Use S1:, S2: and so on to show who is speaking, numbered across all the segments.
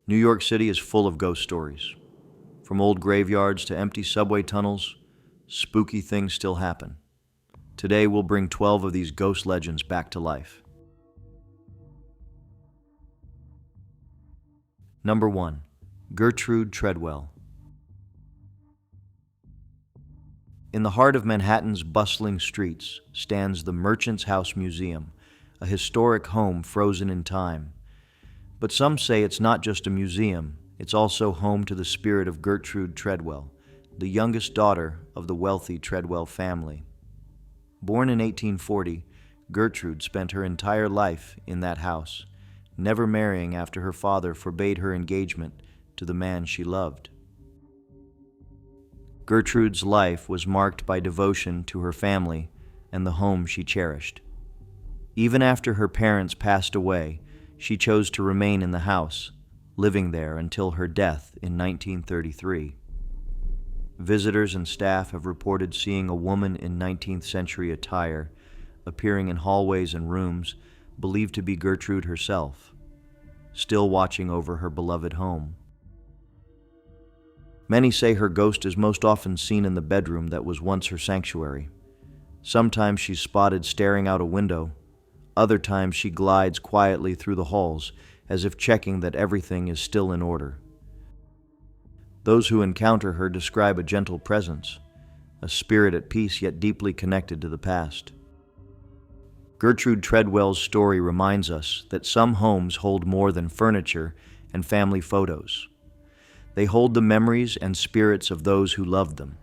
S1: New York City is full of ghost stories. From old graveyards to empty subway tunnels, spooky things still happen. Today we'll bring 12 of these ghost legends back to life. Number 1. Gertrude Treadwell. In the heart of Manhattan's bustling streets stands the Merchant's House Museum, a historic home frozen in time. But some say it's not just a museum, it's also home to the spirit of Gertrude Treadwell, the youngest daughter of the wealthy Treadwell family. Born in 1840, Gertrude spent her entire life in that house, never marrying after her father forbade her engagement to the man she loved. Gertrude's life was marked by devotion to her family and the home she cherished. Even after her parents passed away, she chose to remain in the house, living there until her death in 1933. Visitors and staff have reported seeing a woman in 19th century attire appearing in hallways and rooms believed to be Gertrude herself, still watching over her beloved home. Many say her ghost is most often seen in the bedroom that was once her sanctuary. Sometimes she's spotted staring out a window. Other times she glides quietly through the halls, as if checking that everything is still in order. Those who encounter her describe a gentle presence, a spirit at peace yet deeply connected to the past. Gertrude Treadwell's story reminds us that some homes hold more than furniture and family photos. They hold the memories and spirits of those who loved them.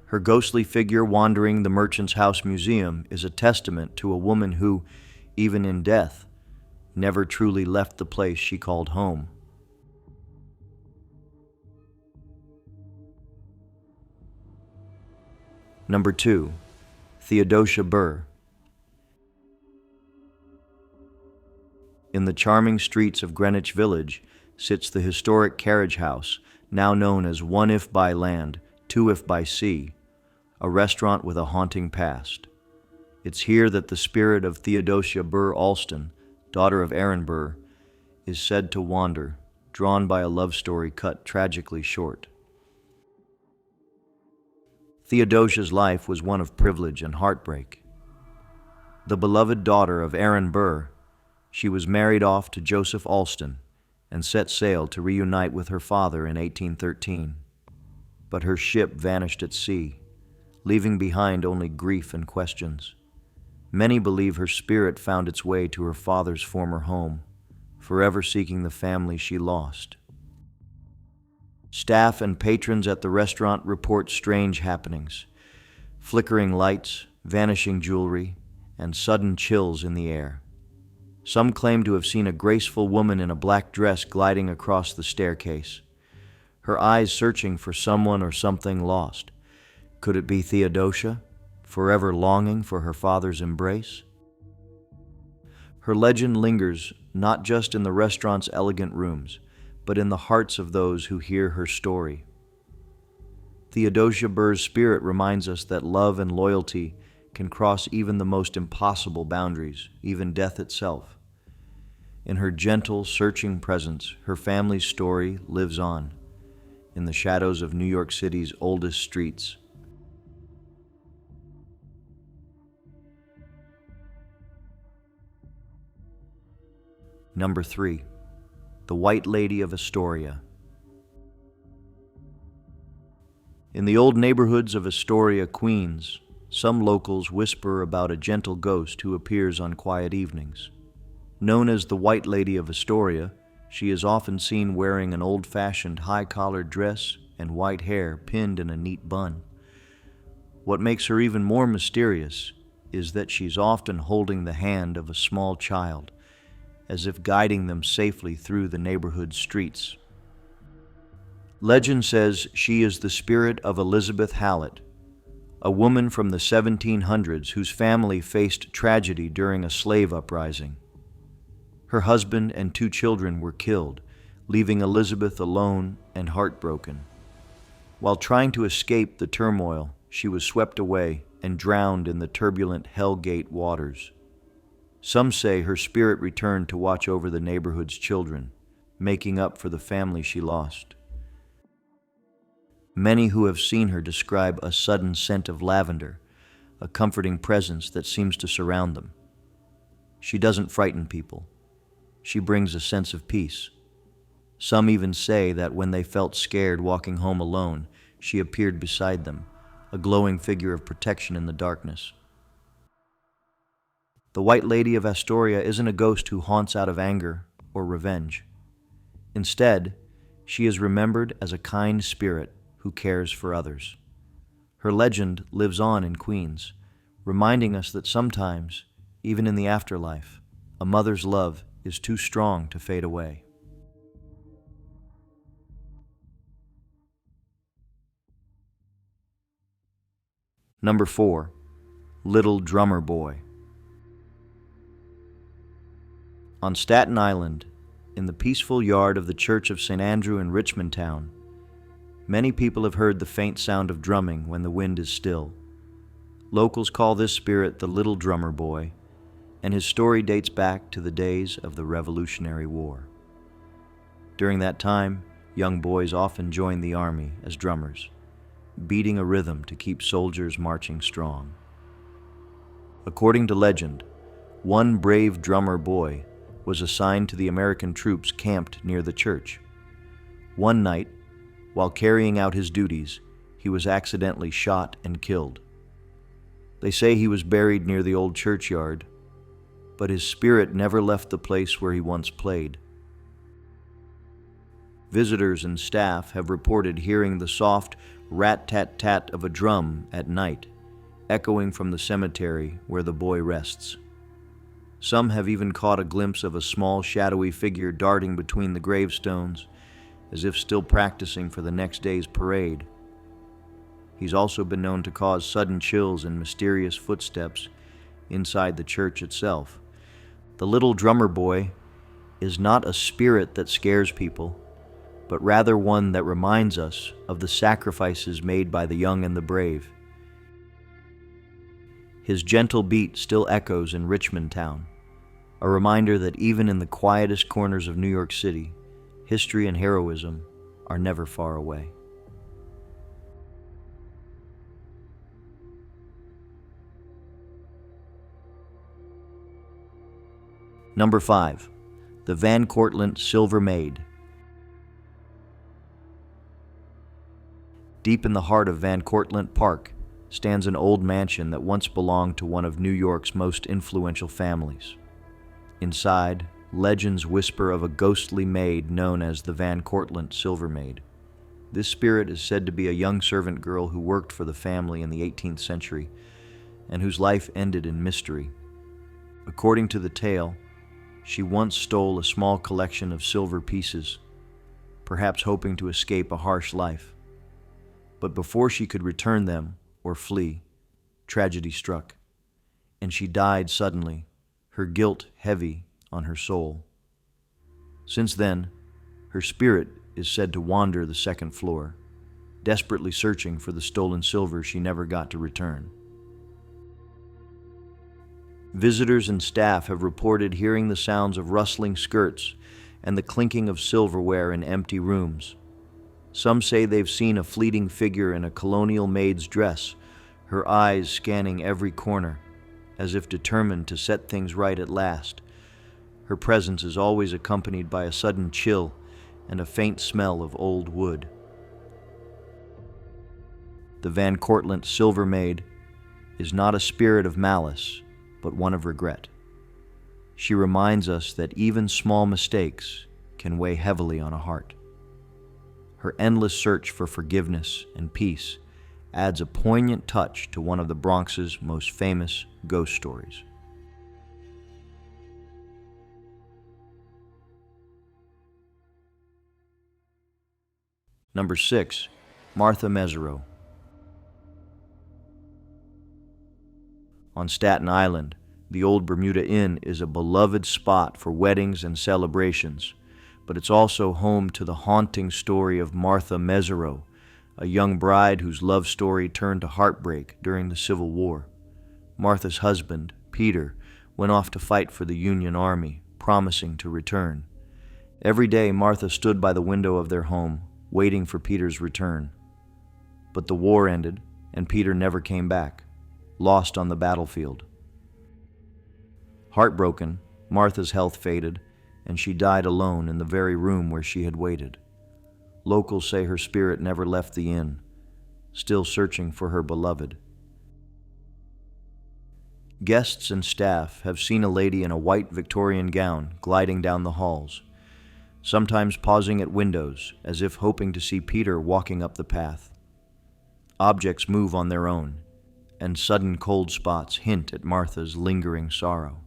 S1: Her ghostly figure wandering the Merchant's House Museum is a testament to a woman who, even in death, never truly left the place she called home. Number 2. Theodosia Burr. In the charming streets of Greenwich Village sits the historic carriage house, now known as One If by Land, Two If by Sea, a restaurant with a haunting past. It's here that the spirit of Theodosia Burr Alston, daughter of Aaron Burr, is said to wander, drawn by a love story cut tragically short. Theodosia's life was one of privilege and heartbreak. The beloved daughter of Aaron Burr, she was married off to Joseph Alston and set sail to reunite with her father in 1813. But her ship vanished at sea, leaving behind only grief and questions. Many believe her spirit found its way to her father's former home, forever seeking the family she lost. Staff and patrons at the restaurant report strange happenings: flickering lights, vanishing jewelry, and sudden chills in the air. Some claim to have seen a graceful woman in a black dress gliding across the staircase, her eyes searching for someone or something lost. Could it be Theodosia, forever longing for her father's embrace? Her legend lingers not just in the restaurant's elegant rooms, but in the hearts of those who hear her story. Theodosia Burr's spirit reminds us that love and loyalty can cross even the most impossible boundaries, even death itself. In her gentle, searching presence, her family's story lives on, in the shadows of New York City's oldest streets. Number 3. The White Lady of Astoria. In the old neighborhoods of Astoria, Queens, some locals whisper about a gentle ghost who appears on quiet evenings. Known as the White Lady of Astoria, she is often seen wearing an old-fashioned high-collared dress and white hair pinned in a neat bun. What makes her even more mysterious is that she's often holding the hand of a small child, as if guiding them safely through the neighborhood streets. Legend says she is the spirit of Elizabeth Hallett, a woman from the 1700s whose family faced tragedy during a slave uprising. Her husband and 2 children were killed, leaving Elizabeth alone and heartbroken. While trying to escape the turmoil, she was swept away and drowned in the turbulent Hell Gate waters. Some say her spirit returned to watch over the neighborhood's children, making up for the family she lost. Many who have seen her describe a sudden scent of lavender, a comforting presence that seems to surround them. She doesn't frighten people. She brings a sense of peace. Some even say that when they felt scared walking home alone, she appeared beside them, a glowing figure of protection in the darkness. The White Lady of Astoria isn't a ghost who haunts out of anger or revenge. Instead, she is remembered as a kind spirit who cares for others. Her legend lives on in Queens, reminding us that sometimes, even in the afterlife, a mother's love is too strong to fade away. Number 4. Little Drummer Boy. On Staten Island, in the peaceful yard of the Church of St. Andrew in Richmond Town, many people have heard the faint sound of drumming when the wind is still. Locals call this spirit the Little Drummer Boy, and his story dates back to the days of the Revolutionary War. During that time, young boys often joined the army as drummers, beating a rhythm to keep soldiers marching strong. According to legend, one brave drummer boy was assigned to the American troops camped near the church. One night, while carrying out his duties, he was accidentally shot and killed. They say he was buried near the old churchyard, but his spirit never left the place where he once played. Visitors and staff have reported hearing the soft rat-tat-tat of a drum at night, echoing from the cemetery where the boy rests. Some have even caught a glimpse of a small shadowy figure darting between the gravestones, as if still practicing for the next day's parade. He's also been known to cause sudden chills and mysterious footsteps inside the church itself. The Little Drummer Boy is not a spirit that scares people, but rather one that reminds us of the sacrifices made by the young and the brave. His gentle beat still echoes in Richmond Town, a reminder that even in the quietest corners of New York City, history and heroism are never far away. Number 5. The Van Courtland Silver Maid. Deep in the heart of Van Courtland Park stands an old mansion that once belonged to one of New York's most influential families. Inside, legends whisper of a ghostly maid known as the Van Courtland Silver Maid. This spirit is said to be a young servant girl who worked for the family in the 18th century and whose life ended in mystery. According to the tale, she once stole a small collection of silver pieces, perhaps hoping to escape a harsh life. But before she could return them or flee, tragedy struck, and she died suddenly, her guilt heavy on her soul. Since then, her spirit is said to wander the second floor, desperately searching for the stolen silver she never got to return. Visitors and staff have reported hearing the sounds of rustling skirts and the clinking of silverware in empty rooms. Some say they've seen a fleeting figure in a colonial maid's dress, her eyes scanning every corner, as if determined to set things right at last. Her presence is always accompanied by a sudden chill and a faint smell of old wood. The Van Courtland Silver Maid is not a spirit of malice, but one of regret. She reminds us that even small mistakes can weigh heavily on a heart. Her endless search for forgiveness and peace adds a poignant touch to one of the Bronx's most famous ghost stories. Number 6. Martha Mezero. On Staten Island, the old Bermuda Inn is a beloved spot for weddings and celebrations, but it's also home to the haunting story of Martha Mezero, a young bride whose love story turned to heartbreak during the Civil War. Martha's husband, Peter, went off to fight for the Union Army, promising to return. Every day Martha stood by the window of their home, waiting for Peter's return. But the war ended, and Peter never came back, lost on the battlefield. Heartbroken, Martha's health faded, and she died alone in the very room where she had waited. Locals say her spirit never left the inn, still searching for her beloved. Guests and staff have seen a lady in a white Victorian gown gliding down the halls, sometimes pausing at windows as if hoping to see Peter walking up the path. Objects move on their own, and sudden cold spots hint at Martha's lingering sorrow.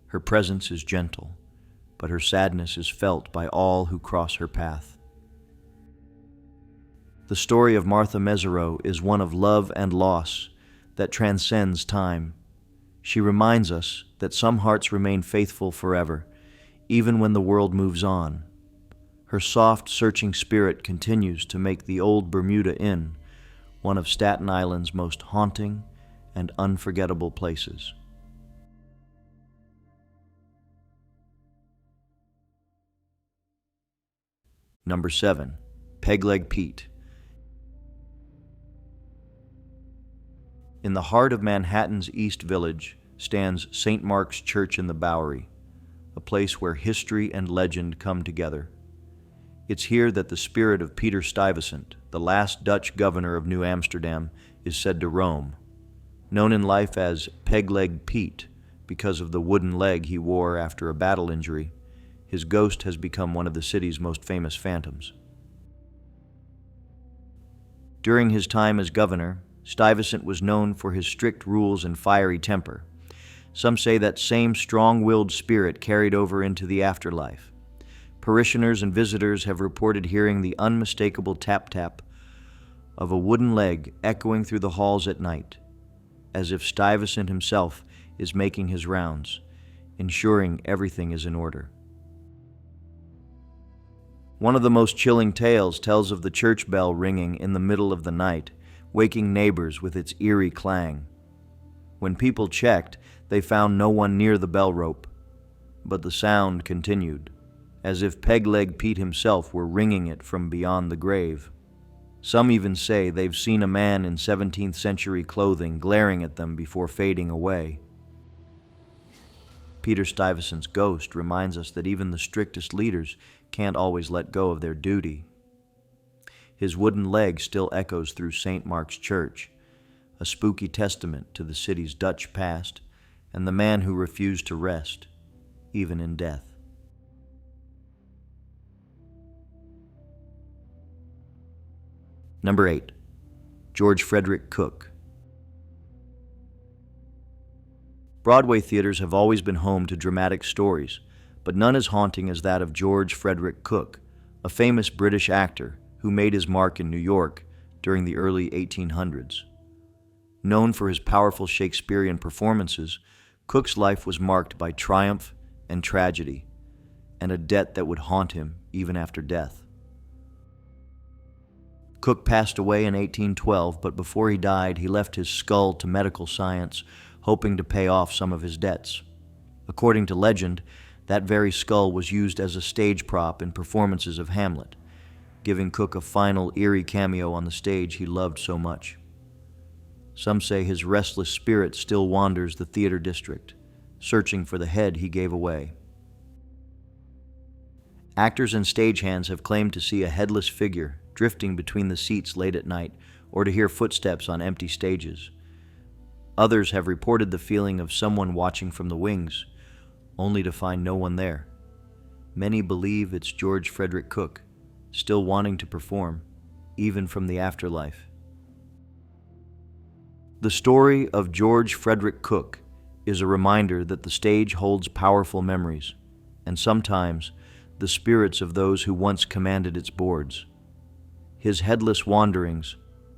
S1: Her presence is gentle, but her sadness is felt by all who cross her path. The story of Martha Mezero is one of love and loss that transcends time. She reminds us that some hearts remain faithful forever, even when the world moves on. Her soft, searching spirit continues to make the old Bermuda Inn one of Staten Island's most haunting and unforgettable places. Number 7. Pegle Pete. In the heart of Manhattan's East Village stands St. Mark's Church in the Bowery, a place where history and legend come together. It's here that the spirit of Peter Stuyvesant, the last Dutch governor of New Amsterdam, is said to roam. Known in life as Pegle Pete because of the wooden leg he wore after a battle injury, his ghost has become one of the city's most famous phantoms. During his time as governor, Stuyvesant was known for his strict rules and fiery temper. Some say that same strong-willed spirit carried over into the afterlife. Parishioners and visitors have reported hearing the unmistakable tap-tap of a wooden leg echoing through the halls at night, as if Stuyvesant himself is making his rounds, ensuring everything is in order. One of the most chilling tales tells of the church bell ringing in the middle of the night, waking neighbors with its eerie clang. When people checked, they found no one near the bell rope, but the sound continued, as if Pegle Pete himself were ringing it from beyond the grave. Some even say they've seen a man in 17th century clothing glaring at them before fading away. Peter Stuyvesant's ghost reminds us that even the strictest leaders can't always let go of their duty. His wooden leg still echoes through St. Mark's Church, a spooky testament to the city's Dutch past and the man who refused to rest, even in death. Number 8. George Frederick Cook. Broadway theaters have always been home to dramatic stories, but none as haunting as that of George Frederick Cook, a famous British actor who made his mark in New York during the early 1800s. Known for his powerful Shakespearean performances, Cook's life was marked by triumph and tragedy, and a debt that would haunt him even after death. Cook passed away in 1812, but before he died, he left his skull to medical science, hoping to pay off some of his debts. According to legend, that very skull was used as a stage prop in performances of Hamlet, giving Cook a final eerie cameo on the stage he loved so much. Some say his restless spirit still wanders the theater district, searching for the head he gave away. Actors and stagehands have claimed to see a headless figure drifting between the seats late at night, or to hear footsteps on empty stages. Others have reported the feeling of someone watching from the wings, only to find no one there. Many believe it's George Frederick Cook, still wanting to perform, even from the afterlife. The story of George Frederick Cook is a reminder that the stage holds powerful memories, and sometimes the spirits of those who once commanded its boards. His headless wanderings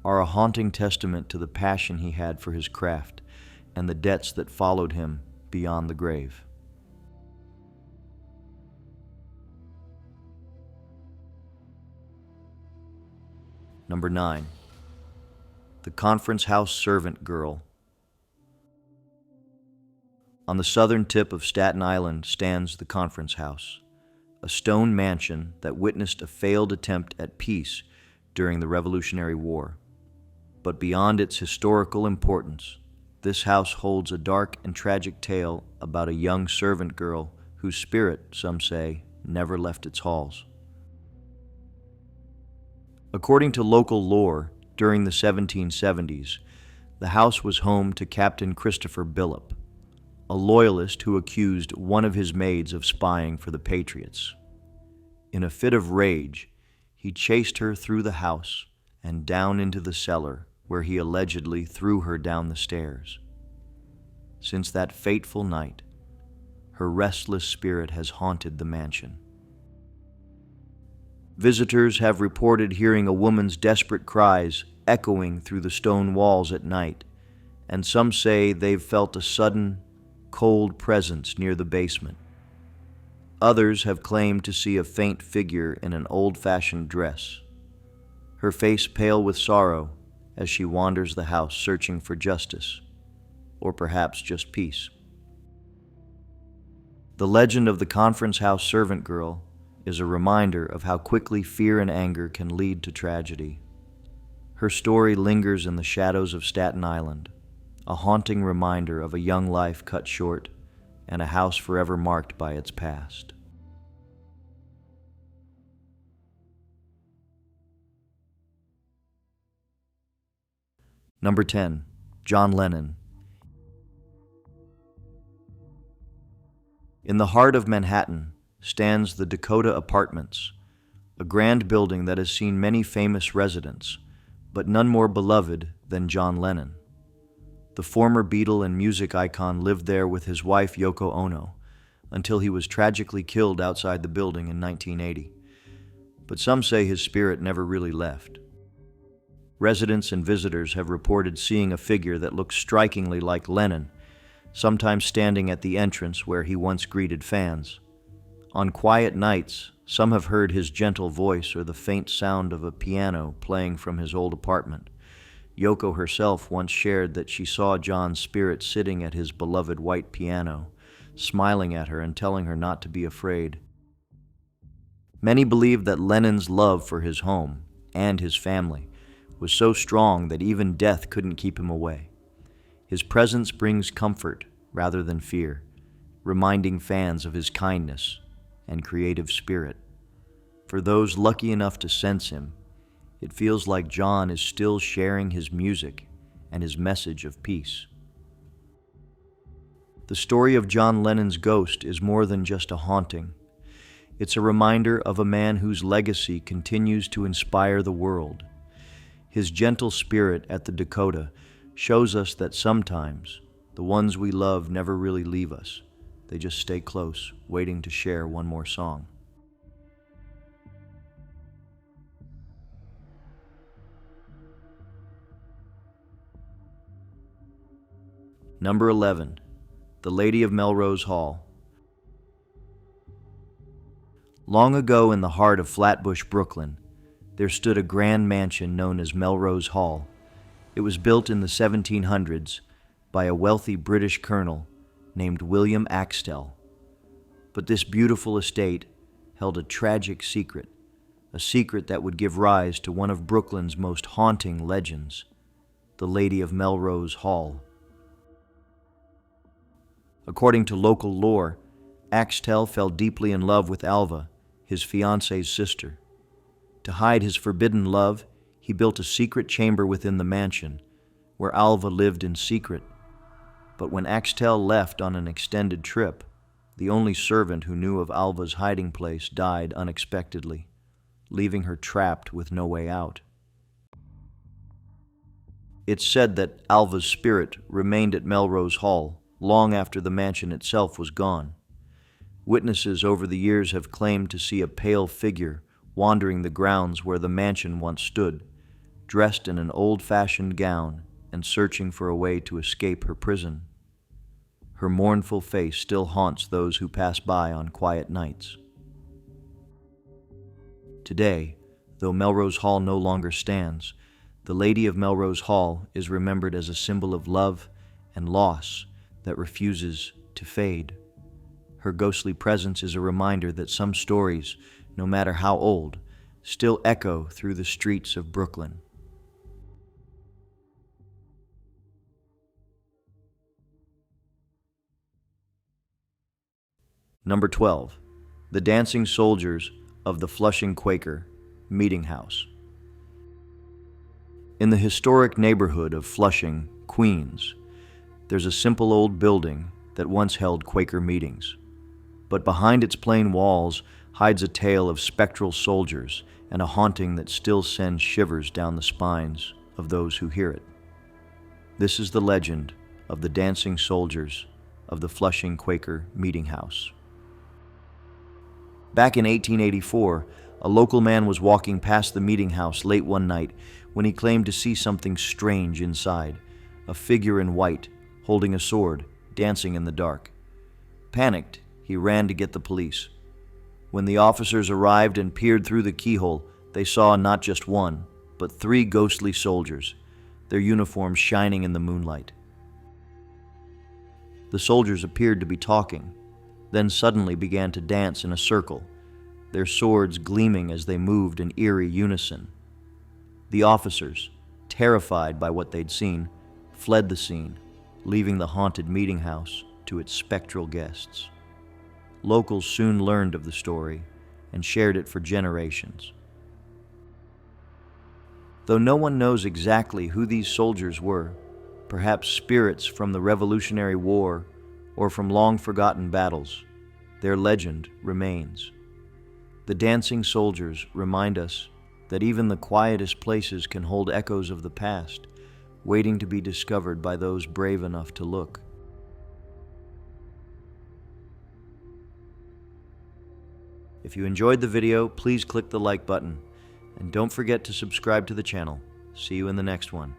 S1: are a haunting testament to the passion he had for his craft and the debts that followed him beyond the grave. Number 9. The Conference House Servant Girl. On the southern tip of Staten Island stands the Conference House, a stone mansion that witnessed a failed attempt at peace during the Revolutionary War. But beyond its historical importance, this house holds a dark and tragic tale about a young servant girl whose spirit, some say, never left its halls. According to local lore, during the 1770s, the house was home to Captain Christopher Billop, a loyalist who accused one of his maids of spying for the Patriots. In a fit of rage, he chased her through the house and down into the cellar, where he allegedly threw her down the stairs. Since that fateful night, her restless spirit has haunted the mansion. Visitors have reported hearing a woman's desperate cries echoing through the stone walls at night, and some say they've felt a sudden, cold presence near the basement. Others have claimed to see a faint figure in an old-fashioned dress, her face pale with sorrow as she wanders the house searching for justice, or perhaps just peace. The legend of the Conference House servant girl is a reminder of how quickly fear and anger can lead to tragedy. Her story lingers in the shadows of Staten Island, a haunting reminder of a young life cut short and a house forever marked by its past. Number 10. John Lennon. In the heart of Manhattan stands the Dakota Apartments, a grand building that has seen many famous residents, but none more beloved than John Lennon. The former Beatle and music icon lived there with his wife Yoko Ono until he was tragically killed outside the building in 1980. But some say his spirit never really left. Residents and visitors have reported seeing a figure that looks strikingly like Lennon, sometimes standing at the entrance where he once greeted fans. On quiet nights, some have heard his gentle voice or the faint sound of a piano playing from his old apartment. Yoko herself once shared that she saw John's spirit sitting at his beloved white piano, smiling at her and telling her not to be afraid. Many believe that Lennon's love for his home and his family was so strong that even death couldn't keep him away. His presence brings comfort rather than fear, reminding fans of his kindness and creative spirit. For those lucky enough to sense him, it feels like John is still sharing his music and his message of peace. The story of John Lennon's ghost is more than just a haunting. It's a reminder of a man whose legacy continues to inspire the world. His gentle spirit at the Dakota shows us that sometimes the ones we love never really leave us. They just stay close, waiting to share one more song. Number 11. The Lady of Melrose Hall. Long ago in the heart of Flatbush, Brooklyn, there stood a grand mansion known as Melrose Hall. It was built in the 1700s by a wealthy British colonel named William Axtell. But this beautiful estate held a tragic secret, a secret that would give rise to one of Brooklyn's most haunting legends, the Lady of Melrose Hall. According to local lore, Axtell fell deeply in love with Alva, his fiancée's sister. To hide his forbidden love, he built a secret chamber within the mansion, where Alva lived in secret. But when Axtell left on an extended trip, the only servant who knew of Alva's hiding place died unexpectedly, leaving her trapped with no way out. It's said that Alva's spirit remained at Melrose Hall long after the mansion itself was gone. Witnesses over the years have claimed to see a pale figure wandering the grounds where the mansion once stood, dressed in an old-fashioned gown and searching for a way to escape her prison. Her mournful face still haunts those who pass by on quiet nights. Today, though Melrose Hall no longer stands, the Lady of Melrose Hall is remembered as a symbol of love and loss that refuses to fade. Her ghostly presence is a reminder that some stories, no matter how old, still echo through the streets of Brooklyn. Number 12. The Dancing Soldiers of the Flushing Quaker Meeting House. In the historic neighborhood of Flushing, Queens, there's a simple old building that once held Quaker meetings. But behind its plain walls hides a tale of spectral soldiers and a haunting that still sends shivers down the spines of those who hear it. This is the legend of the Dancing Soldiers of the Flushing Quaker Meeting House. Back in 1884, a local man was walking past the meeting house late one night when he claimed to see something strange inside, a figure in white, holding a sword, dancing in the dark. Panicked, he ran to get the police. When the officers arrived and peered through the keyhole, they saw not just one, but 3 ghostly soldiers, their uniforms shining in the moonlight. The soldiers appeared to be talking, then suddenly began to dance in a circle, their swords gleaming as they moved in eerie unison. The officers, terrified by what they'd seen, fled the scene, leaving the haunted meeting house to its spectral guests. Locals soon learned of the story and shared it for generations. Though no one knows exactly who these soldiers were, perhaps spirits from the Revolutionary War or from long-forgotten battles, their legend remains. The dancing soldiers remind us that even the quietest places can hold echoes of the past, waiting to be discovered by those brave enough to look. If you enjoyed the video, please click the like button, and don't forget to subscribe to the channel. See you in the next one.